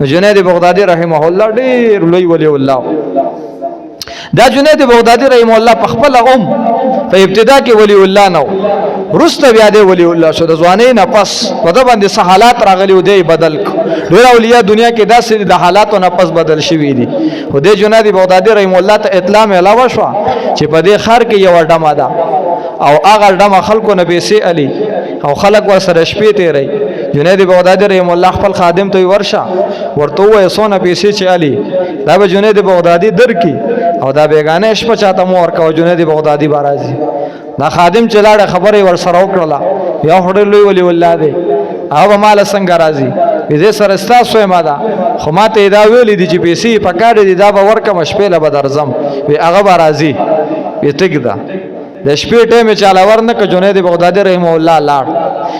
جنید بغدادي رحمه الله ډیر لوی ولی الله. دا جنید بغدادي رحمه الله په خپل په ابتدا کې ولی الله نو، رسته بیا دی ولی الله شو. د ځوانۍ نه پس په د باندې څه حالات راغلي و دی بدل ډیر اولیاء دنیا کې داسې د حالاتو نه پس بدل شوي دي. خو د جنید بغدادي رحمه الله ته اطلاع علاوه شو چې په دې خار کې یو ډمه ده او هغه ډمه خلکو نه پیسې علي او خلک ور سره شپې تیری. جنید بغدادي رحمه الله خپل خادم ته ورشه ورته وایي څونه پیسې چې علي دا به جنید بغدادي درکړي او دا بیگانه شپه چاته مو ورکوه. جنید بغدادي به راځي. دا خادم چې لاړه خبرې ور سره وکړله یا خو ډېر لوی ولی الله دی هغه به ماله څنګه راځي دې سره ستاسو یمه ده خو ما ته یې دا ویلي دي چې پیسې پکار دي دا به ورکړم شپې له به درځم وی هغه به راځي. وی ټیک ده. د شپې ټیم یې چاله ورنه که جنید بغدادي رحمه الله لاړ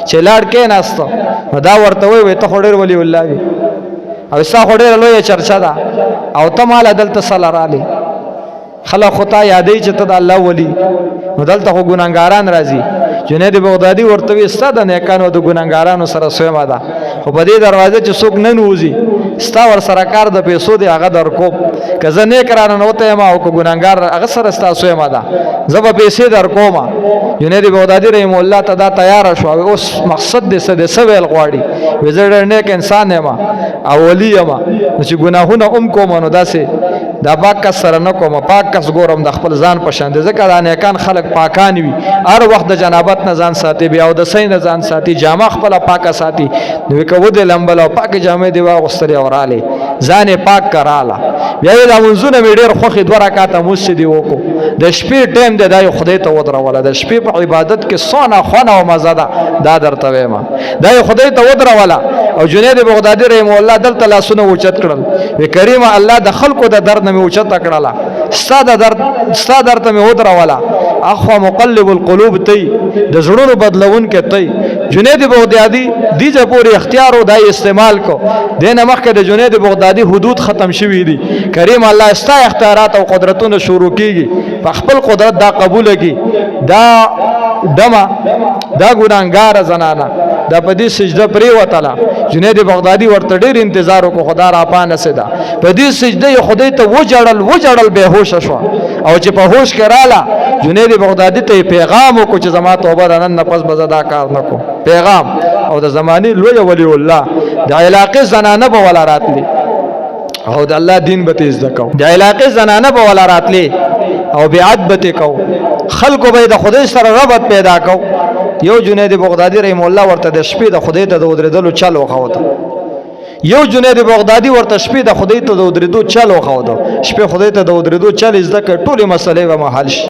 چې لاړ کېناسته نو دا ورته وی ته خو ډېر ولی الله وي او ستا خو ډېره لویه چرچه ده او ته ماله دلته څه لرالې خلک خو تا یادوي چې ته د الله ولی نو دلته خو ګناهګاران راځي. جنید بغدادي ورته وی ستا د نیکانو د ګناهګارانو سره سویمه ده خو په دې دروازه چې څوک نه نوځي ستا ور سره کار د پیسو دی هغه درکوم که زه نیک راننوتی یم او که ګناهګار هغه سره ستا سویمه ده زه به پیسې درکومه. جنید بغدادي رحمه الله ته دا تیاره شو. اوس مقصد دې څه دی څه ویل غواړي وی زه ډېر نیک انسان یم او ولی یم نو چې ګناهونه کوم نو داسې دا پاک کس سره نه کوم پاک کس ګورم د خپل ځان په شان دي ځکه دا نیکان خلک پاکان وي هر وخت د جنابت نه ځان ساتي بیا او د سین نه ځان ساتي جامه خپله پاکه ساتي نو که ودې لمبل او پاکې جامې دې واغوستلې او رالې ځان یې پاک کراله بیا یې دا منځونه مې ډېر خوښې 2 رکعته مونځ چې دې وکړو د شپې ټیم دی دا یې خدای ته ودروله د شپې په عبادت کې څونه خونه او مزه ده دا درته وایم دا یې خدای ته ودروله. او جنید بغدادي رحمه الله دلته لاسونه اوچت کړل وی کریمه الله د خلکو د درد نه مې اوچته کړله ستا درد ته مې ودروله اخوا مقلب القلوب تی د زړونو بدلون کې تی. جنید بغدادي دیجه پورې اختیار او دای استعمال کو دینه مخکې د جنید بغدادي حدود ختم شوي دي. کریم الله ستا اختیارات او قدرتونه شروع کیږي په خپل قدرت دا قبول کی دا دمه دا ګناهګار زنانه دا په دې سجده پرې وتله. جنید بغدادي ورته ډېر انتظار وکړو خدا را پانه سده په دې سجده یې خدای ته وجړل بېهوشه شو او چې په هوش کې رااله جنید بغدادي ته پیغام وکړو چې زما توبه ده نن نه پس به زه دا کار نه کوم پیغام. او د زمانې لویه ولی الله د علاقې زنانه به ولا راتلی او د الله دین به تیز ده کو د علاقې زنانه به ولا راتلی او بیعت به کو خلکو به د خدای سره ربط پیدا کو. یو جنید بغدادي رحمه الله ورته د شپې د خدای ته د ودرېدلو چل وښوته یو جنید بغدادي ورته شپې د خدای ته د ودرېدو چل وښوته شپې خدای ته د ودرېدو چل زده کړ ټولې مسلې به حل شي.